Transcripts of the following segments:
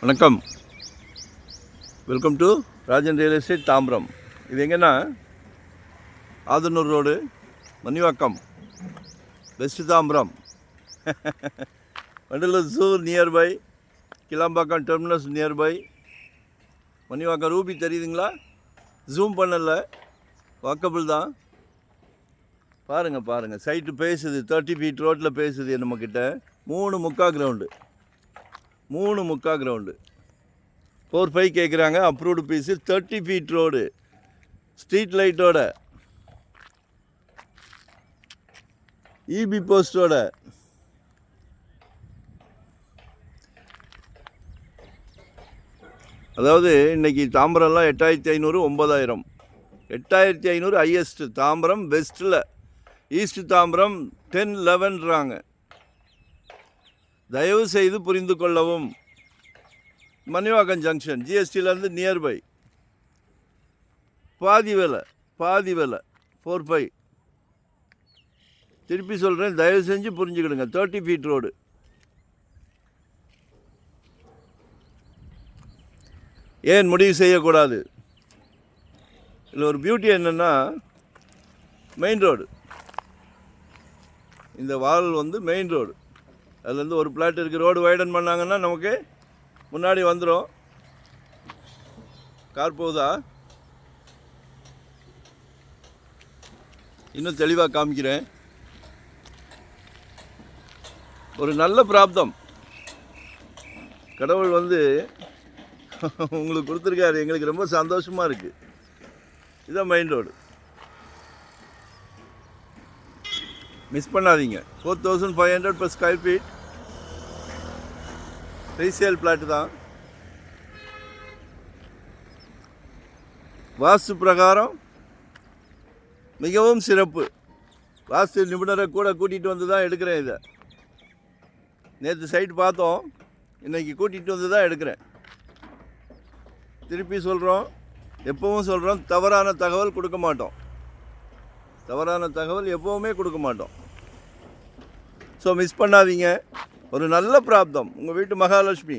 வணக்கம். Welcome to Rajan real estate Tambaram. இது எங்கன்னா Adhanur road, Manivakkam, west Tambaram, Vandalur zoo nearby, Kilambakkam terminus nearby, Manivakkam Ruby தெரியுதுங்களா? ஜூம் பண்ணல, வாக்கபிள் தான். பாருங்கள் சைட்டு பேசுது. 30 ஃபீட் ரோட்டில் பேசுது நம்மக்கிட்ட. 3 முக்கா கிரவுண்டு 4-5 கேட்குறாங்க. Approved piece. 30 feet road, street லைட்டோட, இபி போஸ்டோட, அதாவது இன்றைக்கி தாம்பரம்லாம் 8500, 9000. 8500 ஹையஸ்ட்டு தாம்பரம் வெஸ்ட்டில். ஈஸ்ட் தாம்பரம் 10-11றாங்க. தயவு செய்து புரிந்து கொள்ளவும். மணிவாக்கம் ஜங்ஷன் ஜிஎஸ்டியிலேருந்து நியர்பை. பாதி விலை 4-5. திருப்பி சொல்கிறேன், தயவு செஞ்சு புரிஞ்சுக்கிடுங்க. 30 ஃபீட் ரோடு. ஏன் முடிவு செய்யக்கூடாது? இதில் ஒரு பியூட்டி என்னென்னா, மெயின் ரோடு. இந்த வால் மெயின் ரோடு. அதுலேருந்து ஒரு பிளாட் இருக்குது. ரோடு வைடன் பண்ணாங்கன்னா நமக்கு முன்னாடி வந்துடும். கார் போகுதா? இன்னும் தெளிவாக காமிக்கிறேன். ஒரு நல்ல பிராப்தம் கடவுள் உங்களுக்கு கொடுத்துருக்காரு. எங்களுக்கு ரொம்ப சந்தோஷமாக இருக்குது. இதுதான் மெயின் ரோடு. மிஸ் பண்ணாதீங்க. 4500 per square feet resale flat தான். வாஸ்து பிரகாரம் மிகவும் சிறப்பு. வாஸ்து நிபுணரை கூட கூட்டிகிட்டு வந்து தான் எடுக்கிறேன். இதை நேற்று சைட் பார்த்தோம், இன்றைக்கி கூட்டிகிட்டு வந்து தான் எடுக்கிறேன். திருப்பி சொல்கிறோம், எப்பவும் சொல்கிறோம், தவறான தகவல் கொடுக்க மாட்டோம். தவறான தகவல் எப்போவுமே கொடுக்க மாட்டோம். ஸோ மிஸ் பண்ணாதீங்க. ஒரு நல்ல பிராப்தம். உங்கள் வீட்டு மகாலட்சுமி,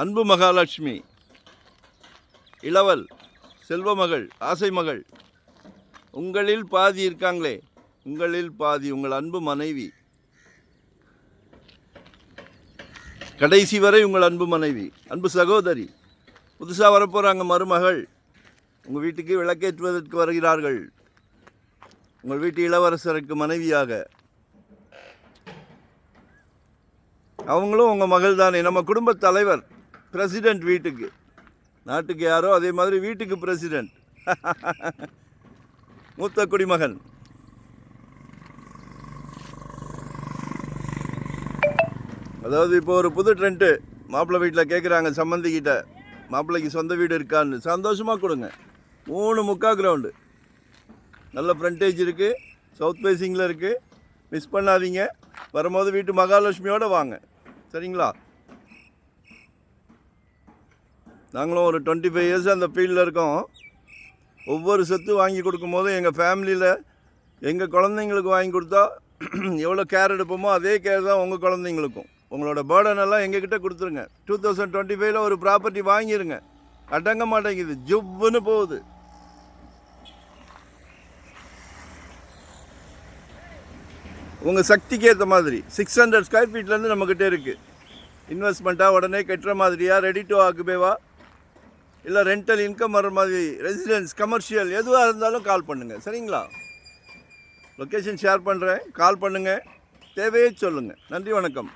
அன்பு மகாலட்சுமி, இளவல், செல்வ மகள், ஆசை மகள், உங்களில் பாதி இருக்காங்களே, உங்களில் பாதி உங்கள் அன்பு மனைவி. கடைசி வரை உங்கள் அன்பு மனைவி, அன்பு சகோதரி. புதுசாக வரப்போகிறாங்க மருமகள். உங்கள் வீட்டுக்கு விளக்கேற்றுவதற்கு வருகிறார்கள். உங்கள் வீட்டு இளவரசருக்கு மனைவியாக. அவங்களும் உங்கள் மகள் தானே. நம்ம குடும்ப தலைவர், பிரசிடெண்ட். வீட்டுக்கு, நாட்டுக்கு யாரோ அதே மாதிரி வீட்டுக்கு பிரசிடெண்ட். மூத்த குடிமகன். அதாவது இப்போ ஒரு புது ட்ரெண்ட்டு மாப்பிள்ளை வீட்டில் கேட்குறாங்க சம்மந்திக்கிட்ட, மாப்பிள்ளைக்கு சொந்த வீடு இருக்கான்னு. சந்தோஷமாக கொடுங்க. 3 முக்கா கிரவுண்டு, நல்ல ஃப்ரண்டேஜ் இருக்குது, சவுத் ஃபேஸிங்கில் இருக்குது. மிஸ் பண்ணாதீங்க. வரும்போது வீட்டு மகாலட்சுமியோடு வாங்க, சரிங்களா? நாங்களும் ஒரு 25 இயர்ஸ் அந்த ஃபீல்டில் இருக்கோம். ஒவ்வொரு சொத்து வாங்கி கொடுக்கும்போதும் எங்கள் ஃபேமிலியில் எங்கள் குழந்தைங்களுக்கு வாங்கி கொடுத்தா எவ்வளோ கேர் எடுப்போமோ அதே கேர் தான் உங்கள் குழந்தைங்களுக்கும். உங்களோட பேர்டனெல்லாம் எங்ககிட்ட கொடுத்துருங்க. 2025 ஒரு ப்ராப்பர்ட்டி வாங்கிடுங்க. அடங்க மாட்டேங்குது, ஜுவ்வுன்னு போகுது. உங்கள் சக்திக்கு ஏற்ற மாதிரி 600 ஸ்கொயர் ஃபீட்லேருந்து நம்மக்கிட்ட இருக்குது. இன்வெஸ்ட்மெண்ட்டாக உடனே கட்டுற மாதிரியா, ரெடி டு ஆக்குபேவா, இல்லை ரெண்டல் இன்கம் வர மாதிரி, ரெசிடென்ஸ், கமர்ஷியல், எதுவாக இருந்தாலும் கால் பண்ணுங்கள், சரிங்களா? லொக்கேஷன் ஷேர் பண்ணுறேன், கால் பண்ணுங்கள், தேவையே சொல்லுங்கள். நன்றி, வணக்கம்.